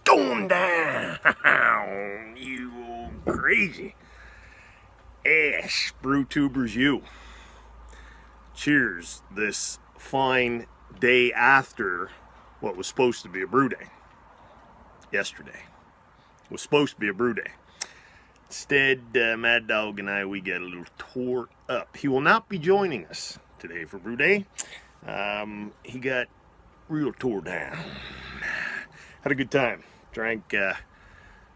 Going down, you crazy ass brew tubers, you. Cheers this fine day after what was supposed to be a brew day. Yesterday was supposed to be a brew day. Instead, Mad Dog and I, we got a little tore up. He will not be joining us today for brew day. He got real tore down. Had a good time. Drank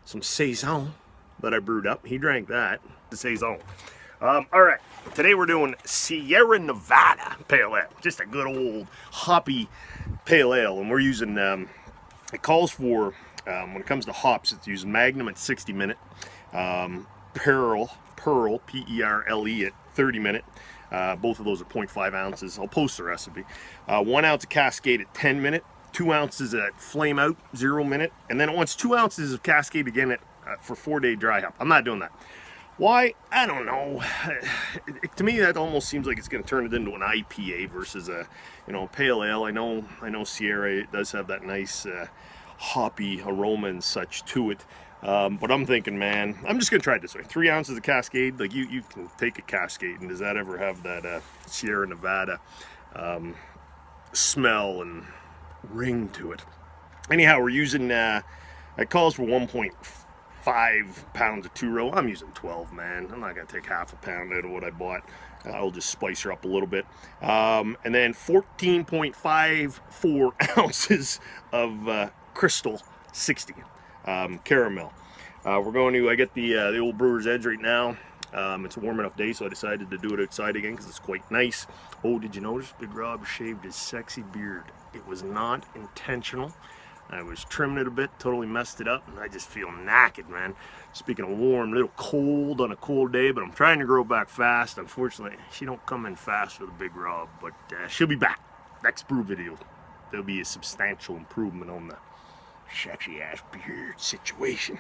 some Saison that I brewed up. He drank that, the Saison. All right, today we're doing Sierra Nevada Pale Ale. Just a good old hoppy pale ale. And we're using, it calls for, when it comes to hops, it's using Magnum at 60 minute, Pearl, P-E-R-L-E at 30 minute. Both of those are 0.5 ounces. I'll post the recipe. 1 ounce of Cascade at 10 minute. 2 ounces at Flameout, 0 minute, and then it wants 2 ounces of Cascade again for 4-day dry hop. I'm not doing that. Why? I don't know. To me, that almost seems like it's going to turn it into an IPA versus a, pale ale. I know Sierra, it does have that nice hoppy aroma and such to it. But I'm thinking, man, I'm just going to try it this way. 3 ounces of Cascade, like you can take a Cascade, and does that ever have that Sierra Nevada smell and ring to it? Anyhow, we're using it calls for 1.5 pounds of 2-row. I'm using 12, man. I'm not gonna take half a pound out of what I bought. I'll just spice her up a little bit, and then 14.54 ounces of Crystal 60 caramel. We're going to, I get the old Brewer's Edge right now. It's a warm enough day, so I decided to do it outside again because it's quite nice. Oh, did you notice Big Rob shaved his sexy beard? It was not intentional. I was trimming it a bit, totally messed it up, and I just feel knackered, man. Speaking of warm, a little cold on a cold day, but I'm trying to grow back fast. Unfortunately, she don't come in fast for the Big Rob, but she'll be back. Next brew video, there'll be a substantial improvement on the sexy ass beard situation.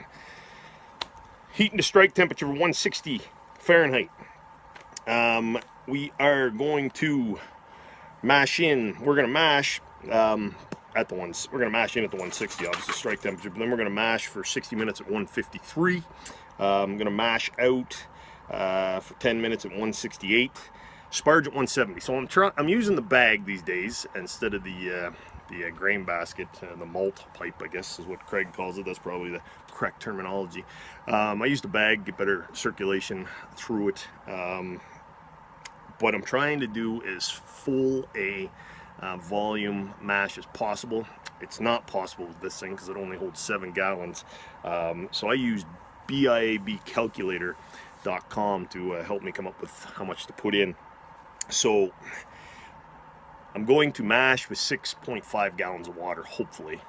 Heating to strike temperature 160 Fahrenheit. We are going to mash in. We're going to mash at the ones. We're going to mash in at the 160, obviously strike temperature. But then we're going to mash for 60 minutes at 153. I'm going to mash out for 10 minutes at 168. Sparge at 170. So I'm using the bag these days instead of the grain basket, the malt pipe, I guess is what Craig calls it. That's probably the correct terminology. I use the bag, get better circulation through it. What I'm trying to do is full a volume mash as possible. It's not possible with this thing because it only holds 7 gallons. So I use BIABcalculator.com to help me come up with how much to put in. So I'm going to mash with 6.5 gallons of water, hopefully.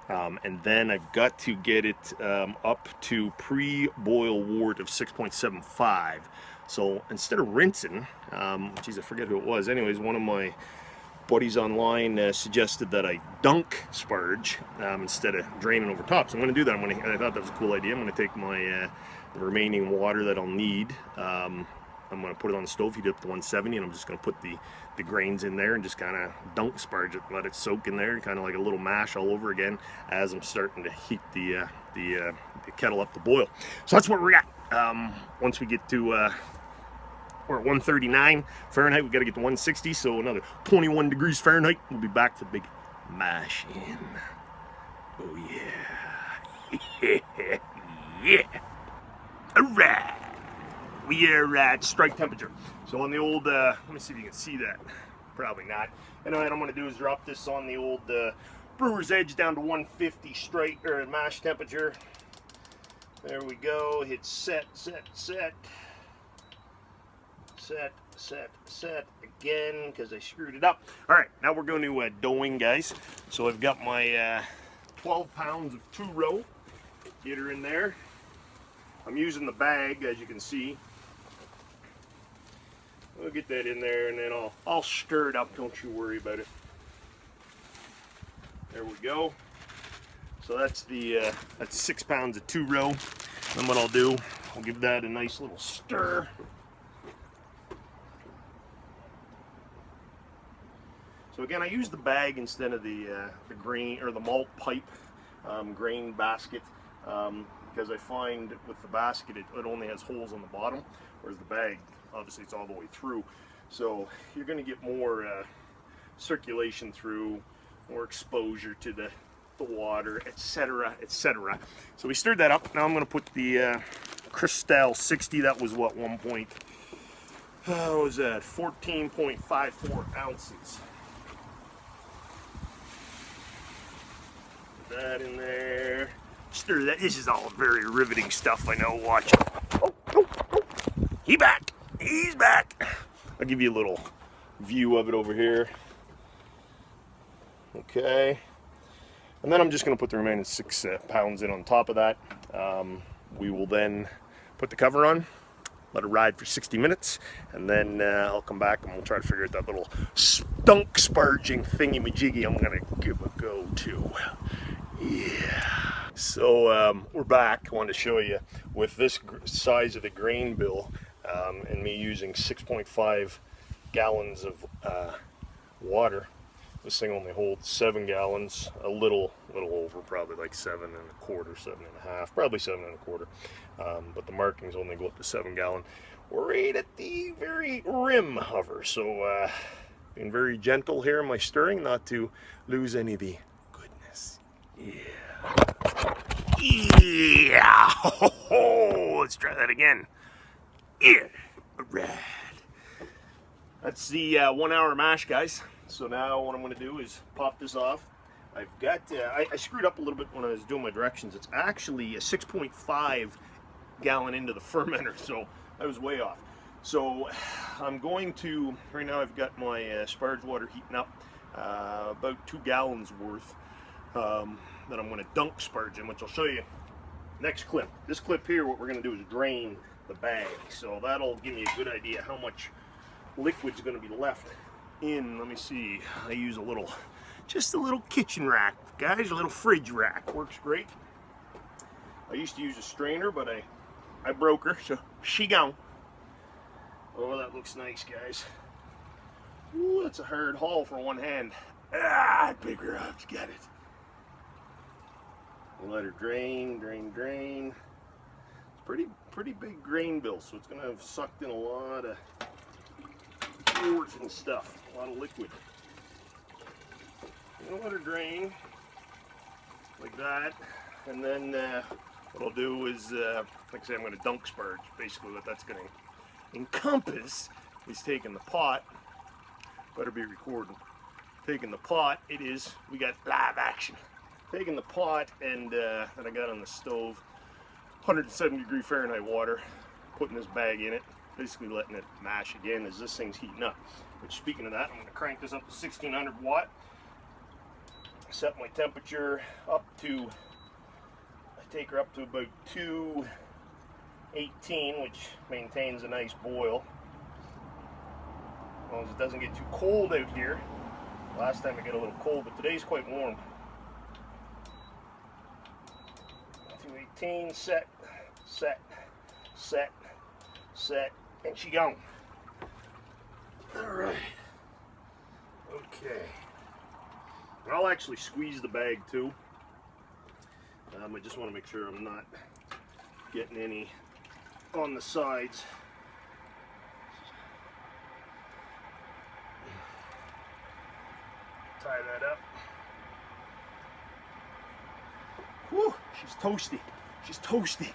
And then I've got to get it up to pre-boil wort of 6.75. So instead of rinsing, geez, I forget who it was. Anyways, one of my buddies online suggested that I dunk sparge instead of draining over top. So I'm going to do that. I thought that was a cool idea. I'm going to take my the remaining water that I'll need. I'm going to put it on the stove, heat it up to 170, and I'm just going to put the grains in there and just kind of dunk sparge it, let it soak in there, kind of like a little mash all over again as I'm starting to heat the kettle up to boil. So that's what we're at. Once we get to, we're at 139 Fahrenheit, we got to get to 160, so another 21 degrees Fahrenheit. We'll be back for the big mash in. Oh yeah. Yeah. All right. We are at strike temperature. So on the old, let me see if you can see that. Probably not. And what I'm going to do is drop this on the old Brewer's Edge down to 150 straight or mash temperature. There we go. Hit set, set, set. Set, set, set again because I screwed it up. All right, now we're going to doughing, guys. So I've got my 12 pounds of 2-row. Get her in there. I'm using the bag, as you can see. We'll get that in there, and then I'll stir it up. Don't you worry about it. There we go. So that's that's 6 pounds of 2-row. And what I'll do, I'll give that a nice little stir. So again, I use the bag instead of the grain or the malt pipe. grain basket, because I find with the basket it only has holes on the bottom, whereas the bag, obviously, it's all the way through. So you're going to get more circulation through, more exposure to the water, etc., etc. So we stirred that up. Now I'm going to put the Cristal 60. That was what, what was that? 14.54 ounces. Put that in there. Stir that. This is all very riveting stuff, I know. Watch. Oh, oh, oh. He's back. He's back. I'll give you a little view of it over here. Okay. And then I'm just going to put the remaining 6 pounds in on top of that. We will then put the cover on, let it ride for 60 minutes, and then I'll come back and we'll try to figure out that little stunk sparging thingy-majiggy I'm going to give a go to. Yeah. So we're back. I wanted to show you with this size of the grain bill, and me using 6.5 gallons of water. This thing only holds 7 gallons, a little over, probably like 7 1/4, 7 1/2, probably 7 1/4. But the markings only go up to 7 gallon. We're right at the very rim of her, so being very gentle here in my stirring, not to lose any of the goodness. Yeah. Yeah. Let's try that again. Yeah. Alright. That's the 1 hour mash, guys. So now what I'm going to do is pop this off. I've got, I screwed up a little bit when I was doing my directions. It's actually a 6.5 gallon into the fermenter, so I was way off. So I'm going to, right now I've got my sparge water heating up, about 2 gallons worth, that I'm going to dunk sparge in, which I'll show you next clip. This clip here, what we're going to do is drain the bag. So that'll give me a good idea how much liquid's going to be left in. Let me see, I use a little, just a little kitchen rack, guys, a little fridge rack. Works great. I used to use a strainer, but I broke her, so she gone. Oh, that looks nice, guys. Ooh, that's a hard haul for one hand. Ah, big rocks, got it. We'll let her drain, drain, drain. It's pretty big grain bill, so it's gonna have sucked in a lot of fluids and stuff, a lot of liquid. I'm gonna let her drain like that, and then what I'll do is, like I say, I'm gonna dunk sparge. Basically, what that's gonna encompass is taking the pot. Better be recording. Taking the pot. It is. We got live action. Taking the pot and that I got on the stove, 170 Fahrenheit water. Putting this bag in it. Basically letting it mash again as this thing's heating up. Which, speaking of that, I'm going to crank this up to 1600 watt. Set my temperature up to, I take her up to about 218, which maintains a nice boil. As long as it doesn't get too cold out here. Last time it got a little cold, but today's quite warm. 218, set, set, set, set, and she gone. Alright. Okay. I'll actually squeeze the bag too. I just want to make sure I'm not getting any on the sides. Tie that up. Whew, she's toasty. She's toasty.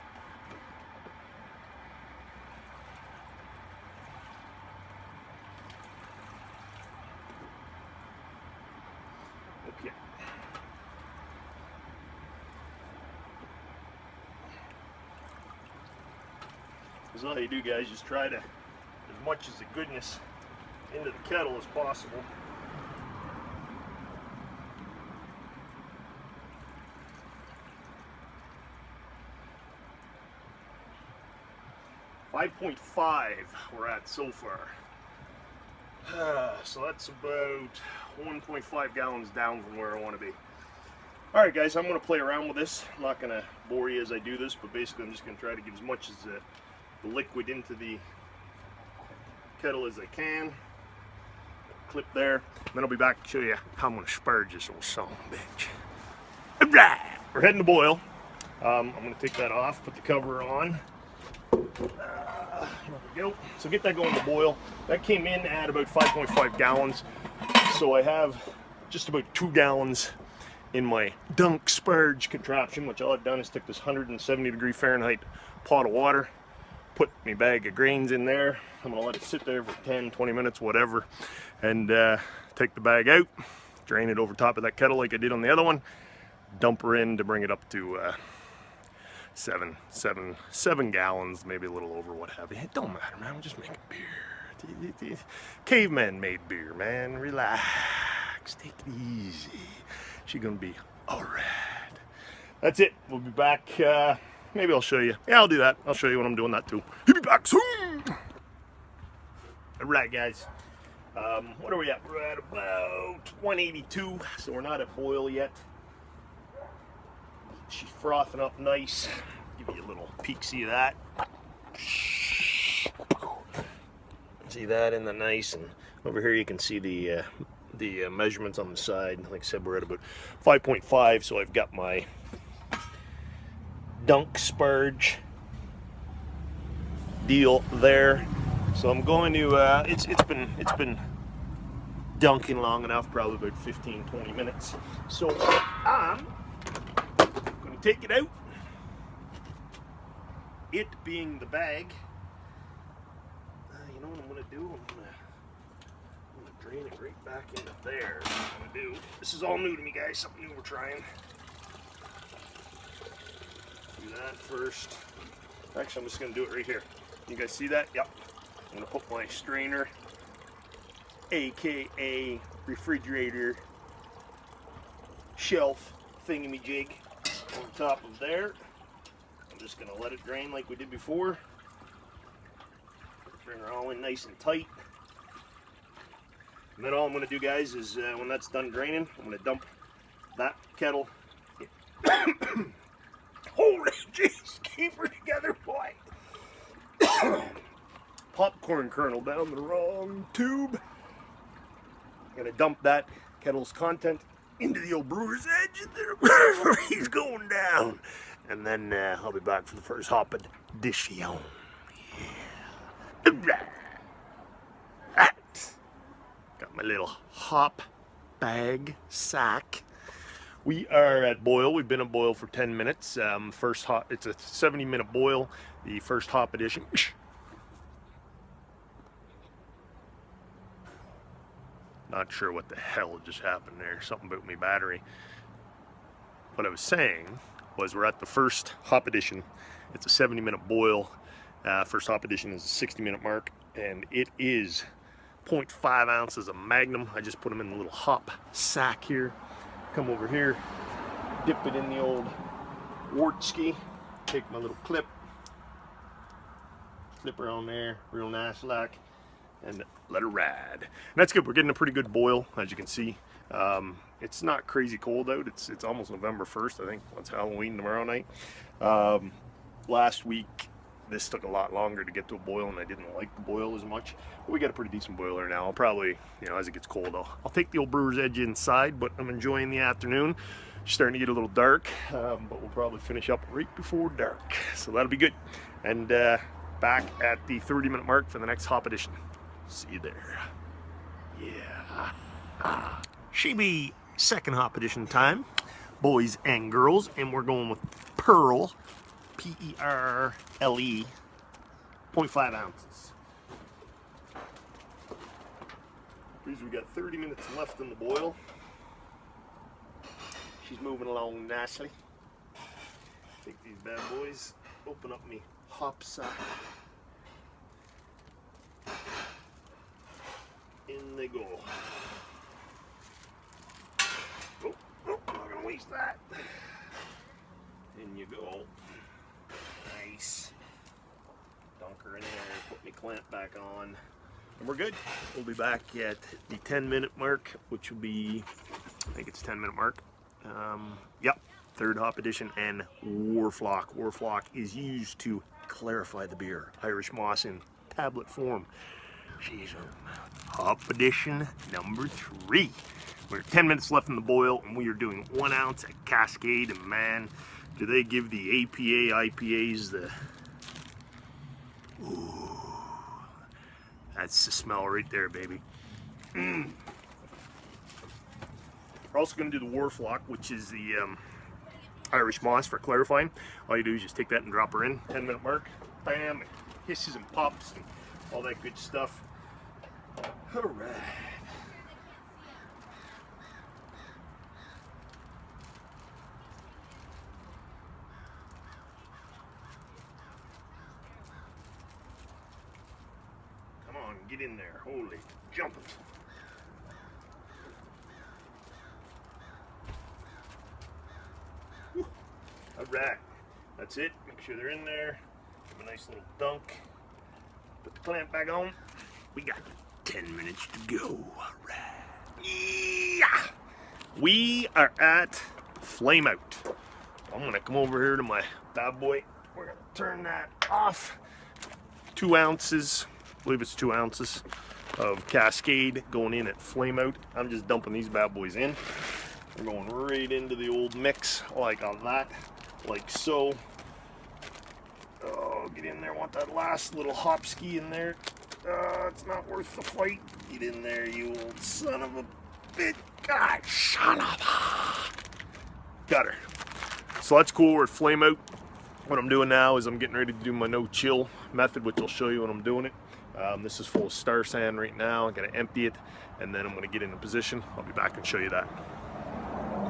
Okay. That's all you do, guys. Just try to, as much as the goodness into the kettle as possible. .5 we're at so far. So that's about 1.5 gallons down from where I want to be. Alright guys, I'm going to play around with this. I'm not going to bore you as I do this, but basically I'm just going to try to get as much as the liquid into the kettle as I can. Clip there. And then I'll be back to show you how I'm going to sparge this old son of a bitch. Alright! we're heading to boil. I'm going to take that off, put the cover on. Here we go. So get that going to boil. That came in at about 5.5 gallons. So I have just about 2 gallons in my dunk sparge contraption, which all I've done is took this 170 Fahrenheit pot of water, put my bag of grains in there. I'm gonna let it sit there for 10, 20 minutes, whatever, and take the bag out, drain it over top of that kettle like I did on the other one, dump her in to bring it up to 7 gallons, maybe a little over, what have you. It don't matter, man. I'm just making beer. Cavemen made beer, man. Relax, take it easy. She's gonna be all right. That's it. We'll be back. Maybe I'll show you. Yeah, I'll do that. I'll show you when I'm doing that too. He'll be back soon. All right, guys. What are we at? We're at about 182, so we're not at boil yet. She's frothing up nice. Give you a little peek-see of that. See that in the nice, and over here you can see the measurements on the side. Like I said, we're at about 5.5, so I've got my dunk sparge deal there. So I'm going to it's been dunking long enough, probably about 15-20 minutes. So I'm going to take it out. It being the bag. You know what I'm going to do? I'm going to drain it right back into there. That's what I'm going to do. This is all new to me, guys. Something new we're trying. Do that first. Actually, I'm just going to do it right here. You guys see that? Yep. I'm going to put my strainer, aka refrigerator shelf thingamajig, on top of there. I'm just going to let it drain like we did before. Bring her all in nice and tight. And then all I'm going to do, guys, is when that's done draining, I'm going to dump that kettle. Holy jeez, keep her together, boy. Popcorn kernel down the wrong tube. I'm going to dump that kettle's content into the old brewer's edge, and there he's going down. And then I'll be back for the first hop edition. Yeah. Got my little hop bag sack. We are at boil. We've been at boil for 10 minutes. First hop, it's a 70-minute boil. The first hop edition. Not sure what the hell just happened there. Something about my battery. What I was saying was we're at the first hop edition. It's a 70-minute boil. First hop edition is a 60-minute mark, and it is 0.5 ounces of Magnum. I just put them in the little hop sack here. Come over here, dip it in the old Wartski, take my little clip, flip her on there, real nice like, and let her ride. And that's good. We're getting a pretty good boil, as you can see. It's not crazy cold out. It's almost November 1st, I think. It's Halloween tomorrow night. Last week, this took a lot longer to get to a boil, and I didn't like the boil as much. But we got a pretty decent boiler now. I'll probably, you know, as it gets cold, I'll take the old brewer's edge inside, but I'm enjoying the afternoon. It's starting to get a little dark, but we'll probably finish up right before dark. So that'll be good. And back at the 30-minute mark for the next hop edition. See you there. Yeah. She be second hop edition time, boys and girls, and we're going with Pearl, P-E-R-L-E, 0.5 ounces. We got 30 minutes left in the boil. She's moving along nicely. Take these bad boys, open up me hop sack. In they go. Oh, not gonna waste that. In you go. Nice. Dunk her in there, put my clamp back on, and we're good. We'll be back at the 10-minute mark, which will be, I think it's 10-minute mark. Yep, third hop edition and Warflock. Warflock is used to clarify the beer. Irish moss in tablet form. Hop edition number 3. We're 10 minutes left in the boil, and we are doing 1 ounce at Cascade. And man, do they give the APA IPAs the... Ooh, that's the smell right there, baby. We're also going to do the Warflock, which is the Irish moss for clarifying. All you do is just take that and drop her in. 10-minute mark. Bam! It hisses and pops and all that good stuff. All right. Come on, get in there. Holy jumpers. All right, that's it. Make sure they're in there. Give them a nice little dunk. Put the clamp back on. We got 10 minutes to go. All right. Yeah. We are at Flameout. I'm gonna come over here to my bad boy. We're gonna turn that off. 2 ounces, I believe it's 2 ounces of Cascade going in at Flameout. I'm just dumping these bad boys in. We're going right into the old mix, like on that, like so. Oh, get in there. Want that last little hop ski in there. It's not worth the fight. Get in there, you old son of a bitch. God, son of a... Got her. So that's cool. We're at Flameout. What I'm doing now is I'm getting ready to do my no-chill method, which I'll show you when I'm doing it. This is full of star sand right now. I'm going to empty it, and then I'm going to get into position. I'll be back and show you that.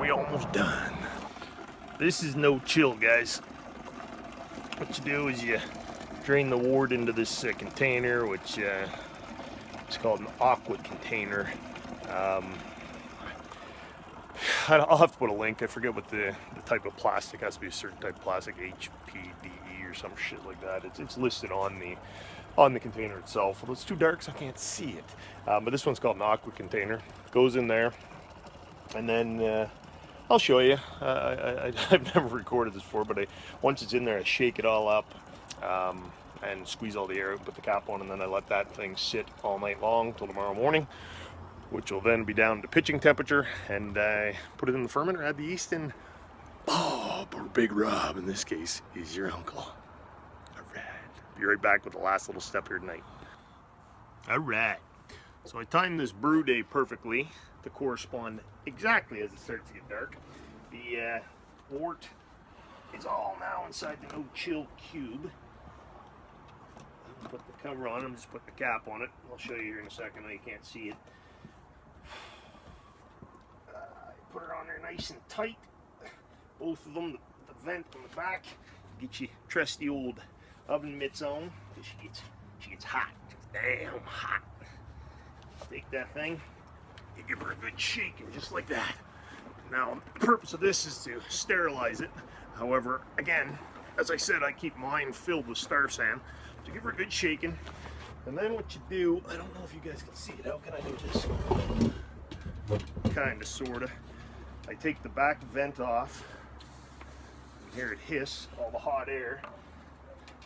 We almost done. This is no-chill, guys. What you do is you drain the wort into this container, which it's called an aqua container. I'll have to put a link. I forget what the type of plastic. It has to be a certain type of plastic, HPDE or some shit like that. It's listed on the container itself. Well, it's too dark, so I can't see it. But this one's called an aqua container. Goes in there, and then I'll show you. I've never recorded this before, but once it's in there, I shake it all up and squeeze all the air out, put the cap on, and then I let that thing sit all night long till tomorrow morning, which will then be down to pitching temperature, and I put it in the fermenter, add the yeast, and Bob, or Big Rob in this case, is your uncle. All right. Be right back with the last little step here tonight. All right. So I timed this brew day perfectly to correspond exactly as it starts to get dark. The wort is all now inside the no-chill cube. Put the cover on. I'm just putting the cap on it. I'll show you here in a second. Now you can't see it. Put her on there nice and tight. Both of them, the vent on the back. Get your trusty old oven mitts on, because she gets hot. Damn hot. Take that thing. You give her a good shaking, just like that. Now, the purpose of this is to sterilize it. However, again, as I said, I keep mine filled with star sand. So give her a good shaking. And then what you do, I don't know if you guys can see it. How can I do this? Kinda, sorta. I take the back vent off. You hear it hiss, all the hot air.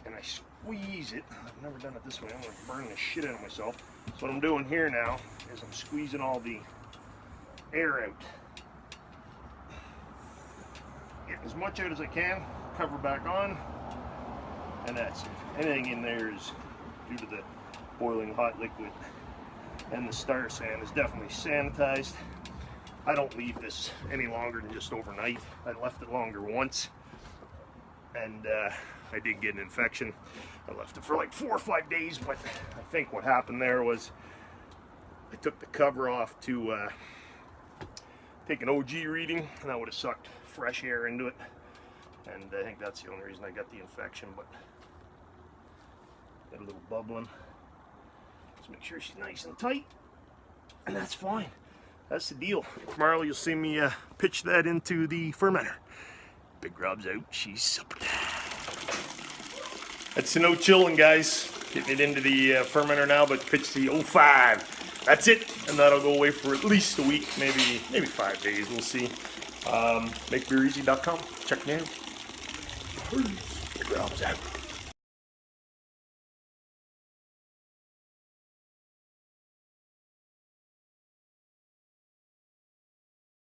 And I squeeze it. I've never done it this way. I'm gonna burn the shit out of myself. So what I'm doing here now is I'm squeezing all the air out. Getting as much out as I can, cover back on, and that's it. Anything in there is due to the boiling hot liquid, and the star sand is definitely sanitized. I don't leave this any longer than just overnight. I left it longer once, and I did get an infection. I left it for like 4 or 5 days, but I think what happened there was I took the cover off to take an OG reading, and that would have sucked fresh air into it, and I think that's the only reason I got the infection. But got a little bubbling. Just make sure she's nice and tight, and that's fine. That's the deal. Tomorrow you'll see me pitch that into the fermenter. Big Rob's out. She's supper time. That's the no chilling, guys. Getting it into the fermenter now, but pitch the 05. That's it, and that'll go away for at least a week, maybe 5 days. We'll see. MakeBeerEasy.com. Check me out. Big Rob's out.